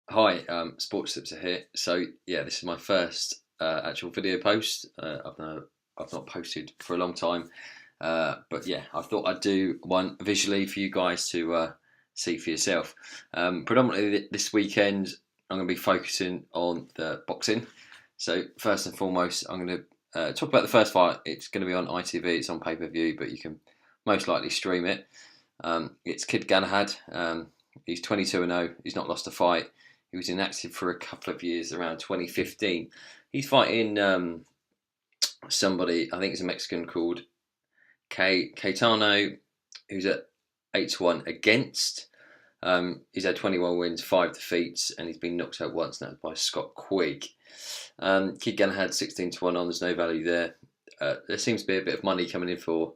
Hi, Sports Tips are here. So yeah, this is my first actual video post. I've not posted for a long time, but yeah, I thought I'd do one visually for you guys to see for yourself. Predominantly this weekend, I'm going to be focusing on the boxing. So first and foremost, I'm going to talk about the first fight. It's going to be on ITV. It's on pay-per-view, but you can most likely stream it. It's Kid Galahad. He's 22-0. He's not lost a fight. He was inactive for a couple of years around 2015. He's fighting somebody, I think it's a Mexican called Caetano, who's at 8-1 against. He's had 21 wins, 5 defeats, and he's been knocked out once now by Scott Quigg. Kid Galahad 16-1 on, there's no value there. There seems to be a bit of money coming in for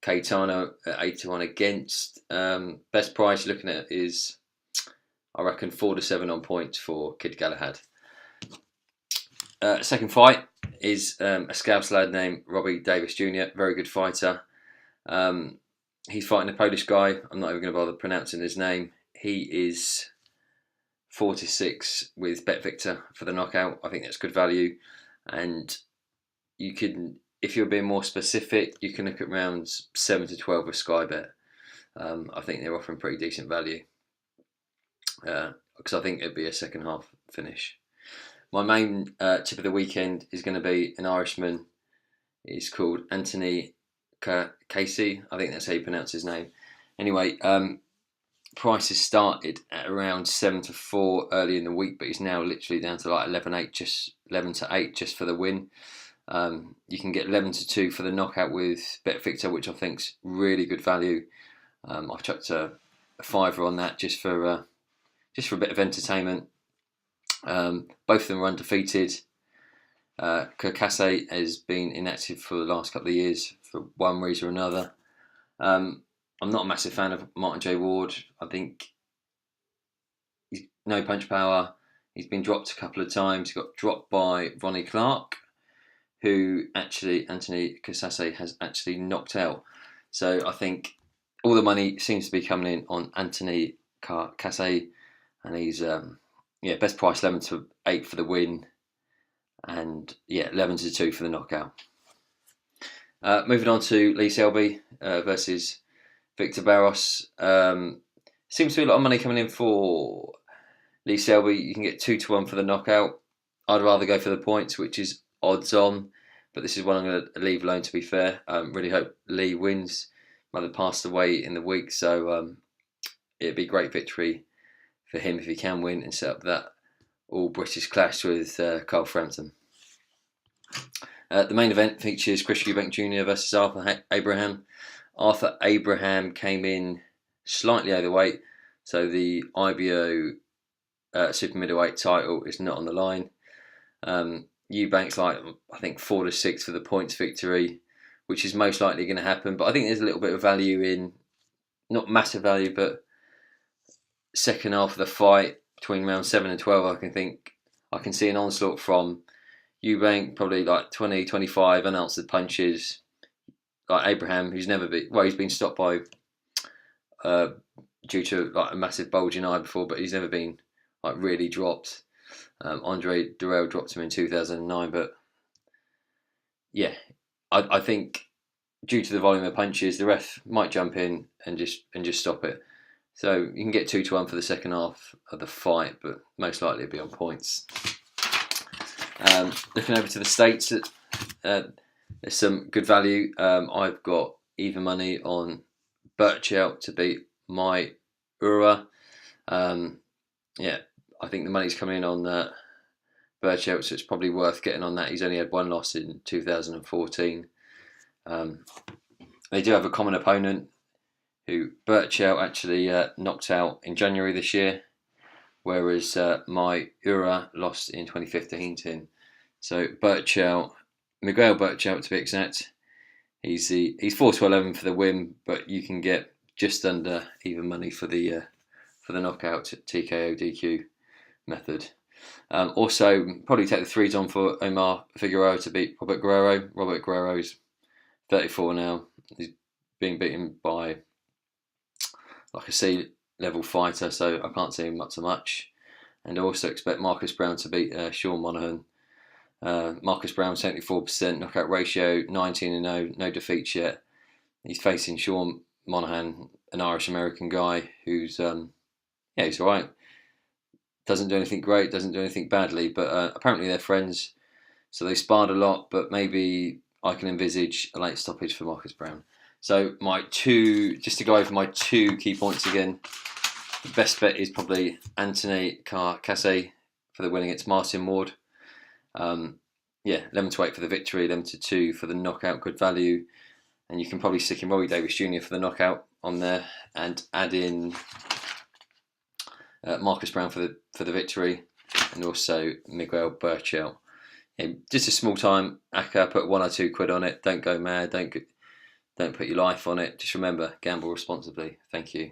Caetano at 8-1 against. Best price you're looking at is, I reckon, 4-7 on points for Kid Galahad. Second fight is a Scouse lad named Robbie Davis Jr., very good fighter. He's fighting a Polish guy. I'm not even going to bother pronouncing his name. He is 4-6 with BetVictor for the knockout. I think that's good value. And you can, if you're being more specific, you can look at rounds 7-12 with Sky Bet. I think they're offering pretty decent value. Because I think it'd be a second half finish. My main tip of the weekend is going to be an Irishman. He's called Anthony Casey. I think that's how you pronounce his name. Anyway, prices started at around 7-4 early in the week, but he's now literally down to like 11-8, just 11-8 just for the win. You can get 11-2 for the knockout with BetVictor, which I think's really good value. I've chucked a fiver on that just for a bit of entertainment. Both of them are undefeated. Kirkase has been inactive for the last couple of years for one reason or another. I'm not a massive fan of Martin J. Ward. I think he's no punch power. He's been dropped a couple of times. He got dropped by Ronnie Clark, who actually Anthony Casase has actually knocked out. So I think all the money seems to be coming in on Anthony Casase. And he's best price 11-8 for the win, and 11-2 for the knockout. Moving on to Lee Selby versus Victor Barros. Seems to be a lot of money coming in for Lee Selby. You can get 2-1 for the knockout. I'd rather go for the points, which is odds on, but this is one I'm going to leave alone. To be fair, really hope Lee wins. Mother passed away in the week, so it'd be a great victory for him if he can win and set up that all-British clash with Carl Frampton. The main event features Chris Eubank Jr. versus Arthur Abraham. Arthur Abraham came in slightly overweight, so the IBO super middleweight title is not on the line. Eubank's like, I think, 4-6 for the points victory, which is most likely going to happen. But I think there's a little bit of value in, not massive value, but second half of the fight between round 7 and 12, I can see an onslaught from Eubank, probably like 20-25 unanswered punches. Like Abraham, who's never been, he's been stopped by due to like a massive bulging eye before, but he's never been like really dropped. Andre Durrell dropped him in 2009, but yeah, I think due to the volume of punches, the ref might jump in and just stop it. So you can get 2-1 for the second half of the fight, but most likely it'll be on points. Looking over to the States, there's some good value. I've got even money on Birchout to beat my Ura. I think the money's coming in on Birchout, so it's probably worth getting on that. He's only had one loss in 2014. They do have a common opponent who Birchout actually knocked out in January this year, whereas my Ura lost in 2015 to him. So Miguel Birchout to be exact, he's 4-11 for the win, but you can get just under even money for the knockout TKO DQ method. Also, probably take the threes on for Omar Figueroa to beat Robert Guerrero. Robert Guerrero's 34 now. He's being beaten by like a C-level fighter, so I can't see him much. and I also expect Marcus Brown to beat Sean Monaghan. Marcus Brown 74% knockout ratio, 19-0, no defeats yet. He's facing Sean Monaghan, an Irish American guy who's he's alright. Doesn't do anything great, doesn't do anything badly, but apparently they're friends, so they sparred a lot. But maybe I can envisage a late stoppage for Marcus Brown. So just to go over my 2 key points again, the best bet is probably Anthony Casse for the win against Martin Ward. 11 to 8 for the victory, 11 to 2 for the knockout, good value. And you can probably stick in Rory Davis Jr. for the knockout on there, and add in Marcus Brown for the victory, and also Miguel Burchell. Just a small time ACCA, put 1 or 2 quid on it. Don't go mad. Don't put your life on it. Just remember, gamble responsibly. Thank you.